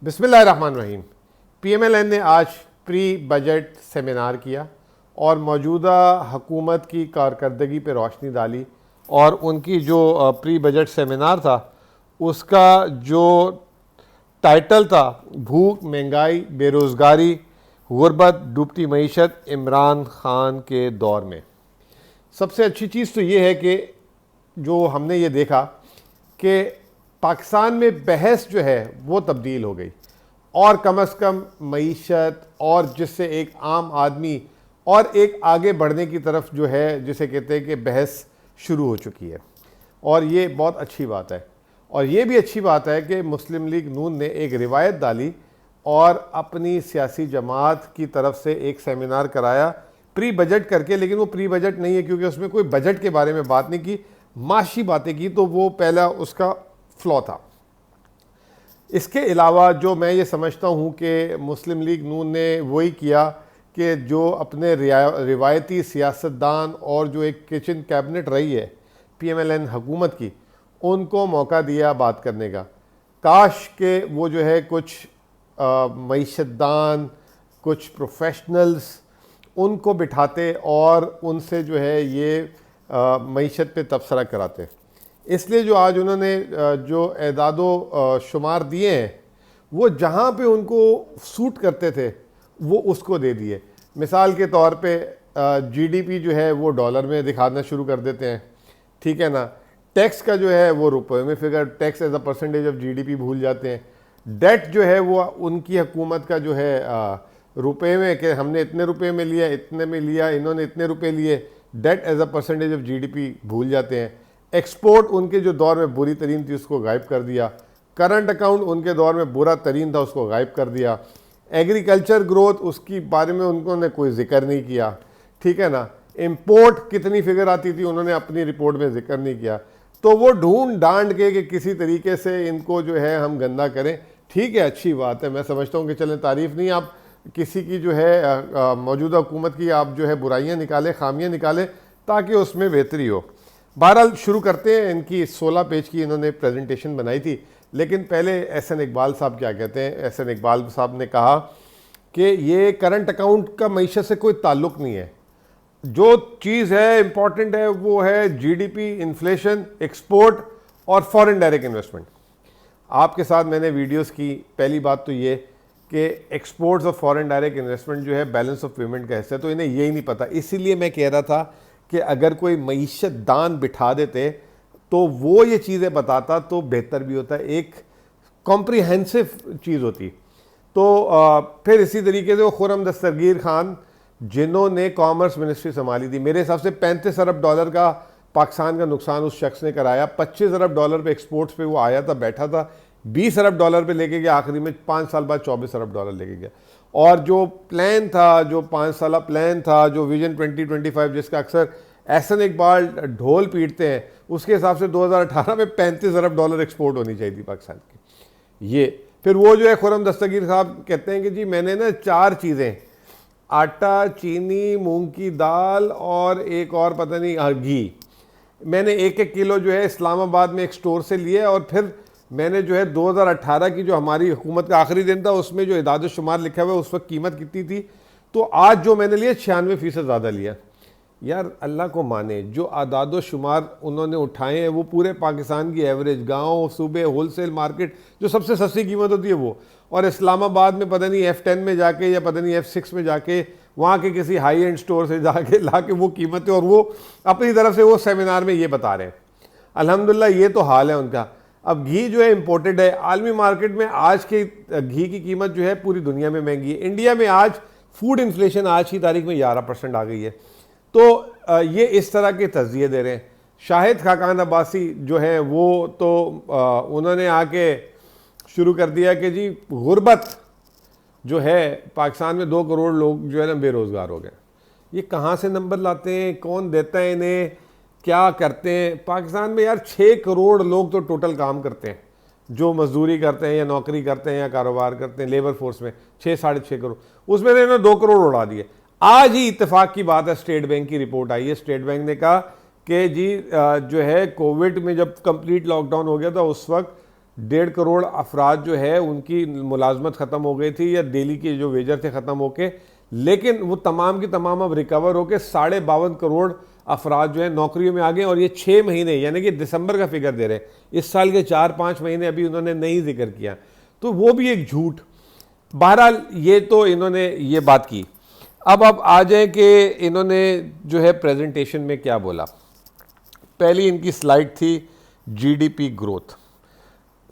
बिस्मिल्लाहिर्रहमानिर्रहीम। PMLN ने आज प्री बजट सेमिनार किया और मौजूदा हुकूमत की कारकर्दगी पर रोशनी डाली और उनकी जो प्री बजट सेमिनार था उसका जो टाइटल था भूख, महंगाई, बेरोज़गारी, गुर्बत, डूबती मईशत इमरान खान के दौर में। सबसे अच्छी चीज़ तो ये है कि जो हमने ये देखा कि पाकिस्तान में बहस जो है वो तब्दील हो गई और कम से कम मईशत और जिससे एक आम आदमी और एक आगे बढ़ने की तरफ जो है जिसे कहते हैं कि बहस शुरू हो चुकी है और ये बहुत अच्छी बात है। और ये भी अच्छी बात है कि मुस्लिम लीग नून ने एक रिवायत डाली और अपनी सियासी जमात की तरफ से एक सेमिनार कराया प्री बजट करके, लेकिन वो प्री बजट नहीं है क्योंकि उसमें कोई बजट के बारे में बात नहीं की, माशी बातें की, तो वो पहला उसका फ्लॉ था। इसके अलावा जो मैं ये समझता हूँ कि मुस्लिम लीग नून ने वही किया कि जो अपने रिवायती सियासतदान और जो एक किचन कैबिनेट रही है PMLN हुकूमत की, उनको मौका दिया बात करने का। काश के वो जो है कुछ मईशतदान, कुछ प्रोफेशनल्स उनको बिठाते और उनसे जो है ये मईशत पे तबसरा कराते। इसलिए जो आज उन्होंने जो एदादो शुमार दिए हैं वो जहाँ पे उनको सूट करते थे वो उसको दे दिए। मिसाल के तौर पे GDP जो है वो डॉलर में दिखाना शुरू कर देते हैं, ठीक है ना। टैक्स का जो है वो रुपए में figure, tax as a percentage of GDP भूल जाते हैं। डेट जो है वो उनकी हुकूमत का जो है रुपए में, कि हमने इतने रुपए में लिया, इतने में लिया, इन्होंने इतने रुपए लिए, debt as a percentage of GDP भूल जाते हैं। एक्सपोर्ट उनके जो दौर में बुरी तरीन थी उसको गायब कर दिया। करंट अकाउंट उनके दौर में बुरा तरीन था, उसको गायब कर दिया। एग्रीकल्चर ग्रोथ उसकी बारे में उन्होंने कोई जिक्र नहीं किया, ठीक है ना। इंपोर्ट कितनी फिगर आती थी उन्होंने अपनी रिपोर्ट में जिक्र नहीं किया। तो वो ढूंढ डांड के कि किसी तरीके से इनको जो है हम गंदा करें, ठीक है, अच्छी बात है। मैं समझता हूँ कि चलें, तारीफ़ नहीं, आप किसी की जो है मौजूदा हुकूमत की आप जो है बुराइयाँ निकालें, खामियाँ निकालें ताकि उसमें बेहतरी हो। बहरहाल शुरू करते हैं। इनकी 16 पेज की इन्होंने प्रेजेंटेशन बनाई थी, लेकिन पहले एहसन इकबाल साहब क्या कहते हैं। एहसन इकबाल साहब ने कहा कि ये करंट अकाउंट का मईशत से कोई ताल्लुक़ नहीं है। जो चीज़ है इम्पॉर्टेंट है वो है GDP, इन्फ्लेशन, एक्सपोर्ट और फॉरेन डायरेक्ट इन्वेस्टमेंट। आपके साथ मैंने वीडियोस की। पहली बात तो ये कि एक्सपोर्ट्स और फॉरेन डायरेक्ट इन्वेस्टमेंट जो है बैलेंस ऑफ पेमेंट का हिस्सा है, तो इन्हें यही नहीं पता। इसीलिए मैं कह रहा था कि अगर कोई मईशत दान बिठा देते तो वो ये चीज़ें बताता तो बेहतर भी होता, एक कॉम्प्रिहेंसिव चीज़ होती। तो फिर इसी तरीके से वो खुर्रम दस्तगीर खान जिन्होंने कॉमर्स मिनिस्ट्री संभाली थी, मेरे हिसाब से $35 अरब का पाकिस्तान का नुकसान उस शख्स ने कराया। $25 अरब पे एक्सपोर्ट्स पे वो आया था, बैठा था, $20 अरब पे लेके गया, आखिरी में 5 साल बाद $24 अरब लेके गया। और जो प्लान था, जो 5 साल प्लान था, जो विजन 2025 जिसका अक्सर एहसन इकबाल ढोल पीटते हैं, उसके हिसाब से 2018 में $35 अरब एक्सपोर्ट होनी चाहिए थी पाकिस्तान की। ये फिर वो जो है खुर्रम दस्तगीर साहब कहते हैं कि जी मैंने ना 4 चीज़ें, आटा, चीनी, मूंग की दाल और एक और पता नहीं घी, मैंने 1-1 किलो जो है इस्लामाबाद में एक स्टोर से लिया और फिर मैंने जो है 2018 की जो हमारी हुकूमत का आखिरी दिन था उसमें जो इदाद शुमार लिखा हुआ है उस वक्त कीमत कितनी थी, तो आज जो मैंने लिया 96% ज़्यादा लिया। यार अल्लाह को माने, जो आदाद शुमार उन्होंने उठाए हैं वो पूरे पाकिस्तान की एवरेज, गांव, सूबे, होलसेल मार्केट जो सबसे सस्ती कीमत होती है वो, और इस्लामाबाद में पता नहीं F10 में जाके या पता नहीं F6 में जाके वहाँ के किसी हाई एंड स्टोर से जाके ला के वो कीमतें, और वो अपनी तरफ से वो सेमिनार में ये बता रहे हैं। अल्हम्दुलिल्लाह ये तो हाल है उनका। अब घी जो है इम्पोर्टेड है। आलमी मार्केट में आज के घी की कीमत जो है पूरी दुनिया में महंगी है। इंडिया में आज फूड इन्फ्लेशन आज की तारीख में 11% आ गई है। तो ये इस तरह के तज़िये दे रहे हैं। शाहिद खाकान अब्बासी जो हैं वो तो उन्होंने आके शुरू कर दिया कि जी गुर्बत जो है पाकिस्तान में 2 करोड़ लोग जो है ना बेरोज़गार हो गए। ये कहाँ से नंबर लाते हैं, कौन देता है इन्हें, क्या करते हैं? पाकिस्तान में यार 6 करोड़ लोग तो टोटल काम करते हैं, जो मजदूरी करते हैं या नौकरी करते हैं या कारोबार करते हैं लेबर फोर्स में, 6-6.5 करोड़, उसमें इन्होंने 2 करोड़ उड़ा दिए। आज ही इत्तेफाक की बात है, स्टेट बैंक की रिपोर्ट आई है। स्टेट बैंक ने कहा कि जी जो है कोविड में जब कंप्लीट लॉकडाउन हो गया था उस वक्त 1.5 करोड़ अफराद जो है उनकी मुलाजमत ख़त्म हो गई थी या डेली के जो वेजर थे ख़त्म होके, लेकिन वो तमाम की तमाम अब रिकवर होके 52.5 करोड़ अफराद जो है नौकरियों में आ गए। और ये 6 महीने यानी कि दिसंबर का फिगर दे रहे हैं, इस साल के 4-5 महीने अभी उन्होंने नहीं जिक्र किया, तो वो भी एक झूठ। बहरहाल ये तो इन्होंने ये बात की। अब आ जाए कि इन्होंने जो है प्रेजेंटेशन में क्या बोला। पहली इनकी स्लाइड थी जीडीपी ग्रोथ।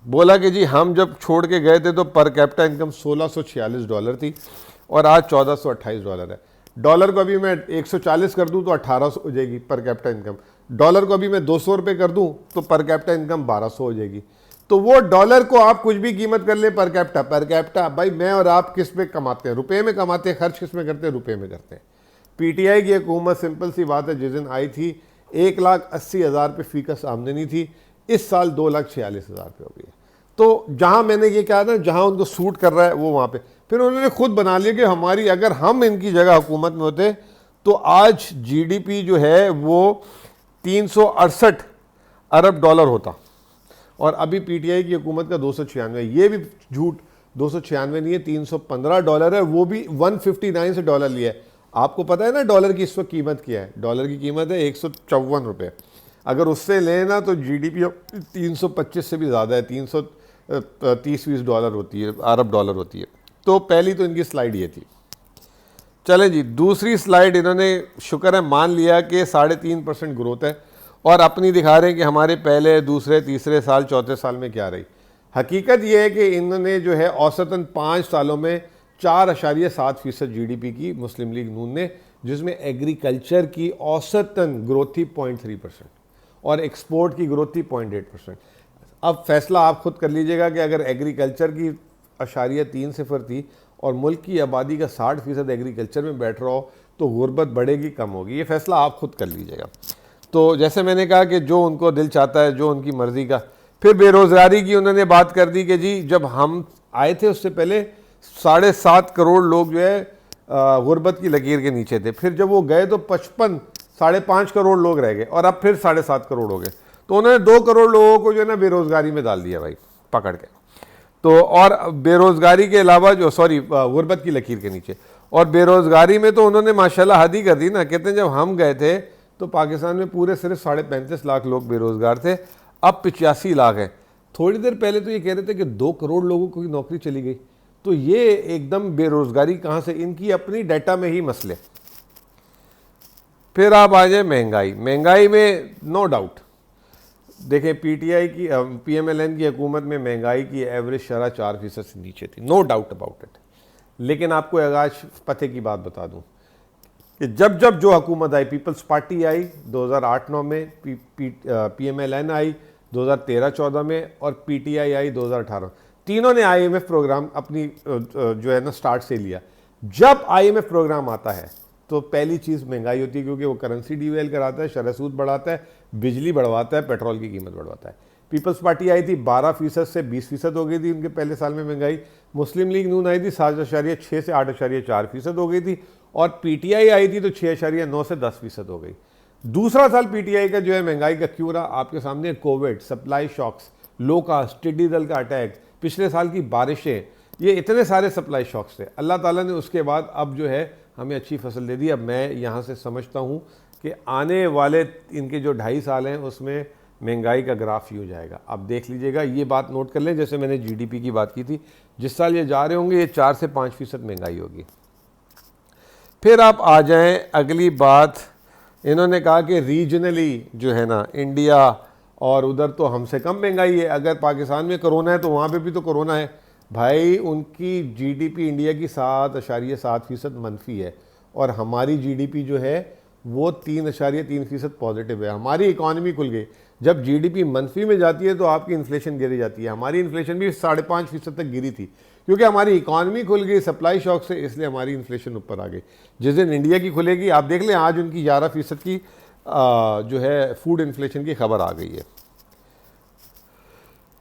बोला कि जी हम जब छोड़ के गए थे तो पर कैपिटा इनकम $1646 थी और आज $1428 है। डॉलर को अभी मैं 140 कर दूं तो 1800 हो जाएगी पर कैपिटा इनकम। डॉलर को अभी मैं 200 रुपये कर दूं तो पर कैपिटा इनकम 1200 हो जाएगी। तो वो डॉलर को आप कुछ भी कीमत कर ले, पर कैपिटा भाई मैं और आप किस पे कमाते हैं? रुपए में कमाते हैं। खर्च किस में करते हैं? रुपए में करते हैं। पीटीआई की हुकूमत, सिंपल सी बात है, जिस दिन आई थी 1,80,000 पे फीकस आमदनी थी, इस साल 2,46,000 पे हो गई है। तो जहां मैंने ये कहा था जहां उनको सूट कर रहा है वो वहां पे, फिर उन्होंने खुद बना लिया कि हमारी, अगर हम इनकी जगह हुकूमत में होते तो आज जीडीपी जो है वो 368 अरब डॉलर होता और अभी पीटीआई की हुकूमत का 296। ये भी झूठ, 296 नहीं है, $315 है, वो भी 159 से डॉलर लिया है। आपको पता है ना डॉलर की इस वक्त कीमत क्या है? डॉलर की कीमत है 154 रुपये। अगर उससे लेना तो जीडीपी 325 से भी ज़्यादा है, 330-20 डॉलर होती है, अरब डॉलर होती है। तो पहली तो इनकी स्लाइड ये थी। चलें जी, दूसरी स्लाइड इन्होंने शुक्र है मान लिया कि 3.5% ग्रोथ है और अपनी दिखा रहे हैं कि हमारे पहले, दूसरे, तीसरे साल, चौथे साल में क्या रही। हकीकत यह है कि इन्होंने जो है औसतन 5 सालों में 4.7% जीडीपी की मुस्लिम लीग नून ने, जिसमें एग्रीकल्चर की औसतन ग्रोथ थी 0.3% और एक्सपोर्ट की ग्रोथ थी 0.8%। अब फैसला आप खुद कर लीजिएगा कि अगर एग्रीकल्चर की 0.3 थी और मुल्क की आबादी का 60% एग्रीकल्चर में बैठ रहा हो तो गुर्बत बढ़ेगी कम होगी। ये फैसला आप खुद कर लीजिएगा। तो जैसे मैंने कहा कि जो उनको दिल चाहता है, जो उनकी मर्ज़ी का। फिर बेरोज़गारी की उन्होंने बात कर दी कि जी जब हम आए थे उससे पहले 7.5 करोड़ लोग जो है गुर्बत की लकीर के नीचे थे। फिर जब वो गए तो 5.5 करोड़ लोग रह गए और अब फिर 7.5 करोड़ हो गए। तो उन्होंने 2 करोड़ लोगों को जो है ना बेरोज़गारी में डाल दिया भाई पकड़ के। तो और बेरोज़गारी के अलावा जो गुर्बत की लकीर के नीचे, और बेरोज़गारी में तो उन्होंने माशाल्लाह हद ही कर दी ना। कहते हैं जब हम गए थे तो पाकिस्तान में पूरे सिर्फ 35.5 लाख लोग बेरोज़गार थे, अब 85 लाख हैं। थोड़ी देर पहले तो ये कह रहे थे कि 2 करोड़ लोगों को नौकरी चली गई। तो ये एकदम बेरोज़गारी कहाँ से? इनकी अपनी डाटा में ही मसले। फिर आप आ जाए महंगाई। महंगाई में नो डाउट देखें, पीटीआई की पीएमएलएन की हुकूमत में महंगाई की एवरेज शरह 4% से नीचे थी, नो डाउट अबाउट इट। लेकिन आपको आज पते की बात बता दूं कि जब जब जो हुकूमत आई, पीपल्स पार्टी आई 2008-9 में, पीएमएलएन आई 2013-14 में और पीटीआई आई 2018, तीनों ने आईएमएफ प्रोग्राम अपनी जो है ना स्टार्ट से लिया। जब आईएमएफ प्रोग्राम आता है तो पहली चीज़ महंगाई होती है, क्योंकि वो करेंसी डीवैल्यू कराता है, शरह सूद बढ़ाता है, बिजली बढ़वाता है, पेट्रोल की कीमत बढ़वाता है। पीपल्स पार्टी आई थी 12% से 20% हो गई थी उनके पहले साल में महंगाई। मुस्लिम लीग नून आई थी 7.6 से 8.4% हो गई थी और पीटीआई आई थी तो 6.9 से 10% हो गई। दूसरा साल पीटीआई का जो है महंगाई का क्यों रहा आपके सामने? कोविड, सप्लाई शॉक्स, लो कास्ट, टिड्डी दल का अटैक, पिछले साल की बारिशें, ये इतने सारे सप्लाई शॉक्स थे। अल्लाह ताला ने उसके बाद अब जो है हमें अच्छी फसल दे दी। अब मैं यहाँ से समझता हूँ कि आने वाले इनके जो 2.5 साल हैं उसमें महंगाई का ग्राफ ही हो जाएगा। आप देख लीजिएगा, ये बात नोट कर लें। जैसे मैंने जीडीपी की बात की थी, जिस साल ये जा रहे होंगे ये 4 से 5% महंगाई होगी। फिर आप आ जाएं अगली बात, इन्होंने कहा कि रीजनली जो है ना इंडिया और उधर तो हमसे कम महंगाई है। अगर पाकिस्तान में कोरोना है तो वहाँ पे भी तो कोरोना है भाई। उनकी जीडीपी इंडिया की 7.7% मनफी है और हमारी जीडीपी जो है वो 3.3% पॉजिटिव है। हमारी इकॉनमी खुल गई। जब जीडीपी मनफी में जाती है तो आपकी इन्फ्लेशन गिर जाती है। हमारी इन्फ्लेशन भी 5.5% तक गिरी थी क्योंकि हमारी इकॉनमी खुल गई सप्लाई शॉक से, इसलिए हमारी इन्फ्लेशन ऊपर आ गई। जिस दिन इंडिया की खुलेगी आप देख लें, आज उनकी 11% की जो है फूड इन्फ्लेशन की खबर आ गई है।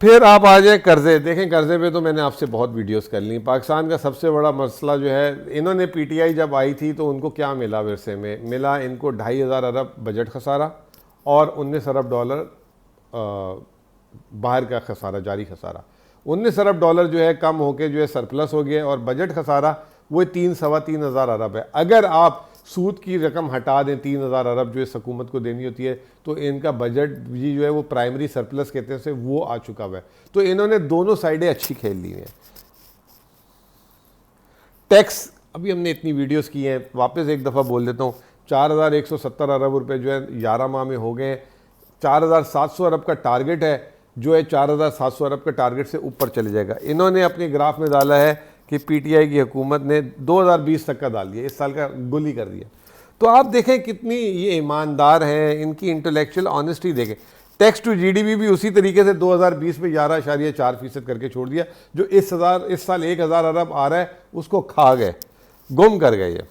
फिर आप आ जाए कर्जे। देखें कर्जे पे तो मैंने आपसे बहुत वीडियोस कर ली। पाकिस्तान का सबसे बड़ा मसला जो है, इन्होंने पीटीआई जब आई थी तो उनको क्या मिला? विरसे में मिला इनको 2,500 अरब बजट खसारा और $19 अरब बाहर का खसारा, जारी खसारा। 19 अरब डॉलर जो है कम होके जो है सरप्लस हो गया, और बजट खसारा वो 3-3.25 हज़ार अरब है। अगर आप सूद की रकम हटा दें 3,000 अरब जो इस हुकूमत को देनी होती है, तो इनका बजट भी जो है वो प्राइमरी सरप्लस कहते हैं, वो आ चुका हुआ है। तो इन्होंने दोनों साइडें अच्छी खेल ली हैं। टैक्स अभी हमने इतनी वीडियोस की हैं, वापस एक दफ़ा बोल देता हूँ, 4,170 अरब रुपए जो है 11 माह में हो गए। 4,700 अरब का टारगेट है, जो है 4,700 अरब के टारगेट से ऊपर चले जाएगा। इन्होंने अपने ग्राफ में डाला है कि पीटीआई की हुकूमत ने 2020 तक का डाल दिया, इस साल का गुल ही कर दिया। तो आप देखें कितनी ये ईमानदार हैं, इनकी इंटेलेक्चुअल ऑनेस्टी देखें। टैक्स टू जीडीपी भी उसी तरीके से 2020 में 11.4% करके छोड़ दिया। जो इस साल 1,000 अरब आ रहा है उसको खा गए, गुम कर गए। ये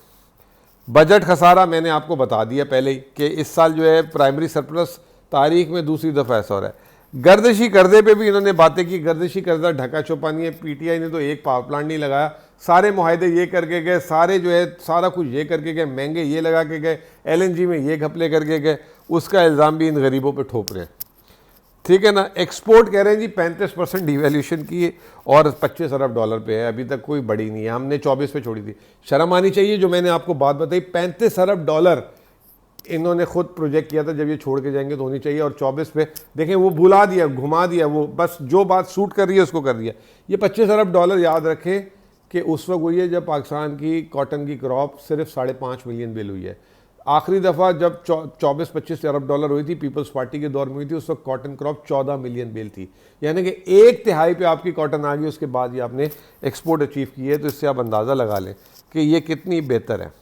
बजट खसारा मैंने आपको बता दिया पहले ही कि इस साल जो है प्राइमरी सरप्लस तारीख में दूसरी दफ़ा ऐसा हो रहा है। गर्दिशी कर्जे पे भी इन्होंने बातें की, गर्दिशी कर्जा ढका छुपा नहीं है। पीटीआई ने तो एक पावर प्लांट नहीं लगाया, सारे मुआहदे ये करके गए, सारे जो है सारा कुछ ये करके गए, महंगे ये लगा के गए, एलएनजी में ये घपले करके गए। उसका इल्ज़ाम भी इन गरीबों पे ठोप रहे हैं, ठीक है ना। एक्सपोर्ट कह रहे हैं जी 35% डिवैल्यूएशन की और 25 अरब डॉलर पे है, अभी तक कोई बड़ी नहीं है, हमने 24 पे छोड़ी थी। शर्म आनी चाहिए, जो मैंने आपको बात बताई 35 अरब डॉलर इन्होंने खुद प्रोजेक्ट किया था, जब ये छोड़ के जाएंगे तो होनी चाहिए। और 24 पे देखें वो भुला दिया, घुमा दिया, वो बस जो बात सूट कर रही है उसको कर दिया। ये 25 अरब डॉलर याद रखें कि उस वक्त हुई है जब पाकिस्तान की कॉटन की क्रॉप सिर्फ 5.5 मिलियन बिल हुई है। आखिरी दफ़ा जब 24-25 अरब डॉलर हुई थी पीपल्स पार्टी के दौर में हुई थी, उस वक्त कॉटन क्रॉप 14 मिलियन बेल थी, यानी कि 1/3 पे आपकी कॉटन आ गई। उसके बाद ये आपने एक्सपोर्ट अचीव की है, तो इससे आप अंदाज़ा लगा लें कि ये कितनी बेहतर है।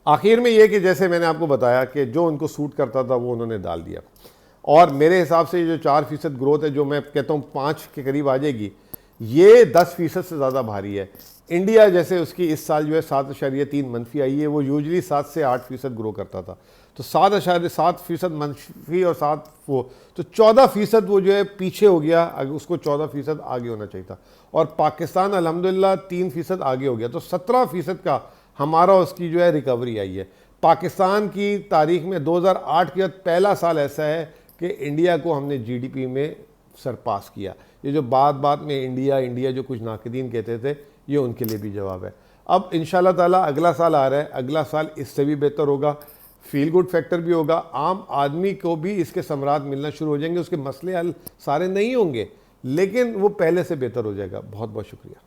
आखिर में ये कि जैसे मैंने आपको बताया कि जो उनको सूट करता था वो उन्होंने डाल दिया, और मेरे हिसाब से ये जो 4% ग्रोथ है, जो मैं कहता हूँ 5 के करीब आ जाएगी, ये 10% से ज़्यादा भारी है। इंडिया जैसे उसकी इस साल जो है 7.3 मनफी आई है, वो यूजली 7 से 8% ग्रो करता था, तो 7.7% मनफी और 7 वो, तो 14% वो जो है पीछे हो गया, उसको 14% आगे होना चाहिए था। और पाकिस्तान अल्हम्दुलिल्लाह 3% आगे हो गया, तो 17% का हमारा उसकी जो है रिकवरी आई है। पाकिस्तान की तारीख में 2008 के बाद पहला साल ऐसा है कि इंडिया को हमने जीडीपी में सरपास किया। ये जो बात में इंडिया इंडिया जो कुछ नाक़दीन कहते थे, ये उनके लिए भी जवाब है। अब इंशाल्लाह ताला अगला साल आ रहा है, अगला साल इससे भी बेहतर होगा, फील गुड फैक्टर भी होगा, आम आदमी को भी इसके समरात मिलना शुरू हो जाएंगे। उसके मसले हल सारे नहीं होंगे, लेकिन वो पहले से बेहतर हो जाएगा। बहुत बहुत शुक्रिया।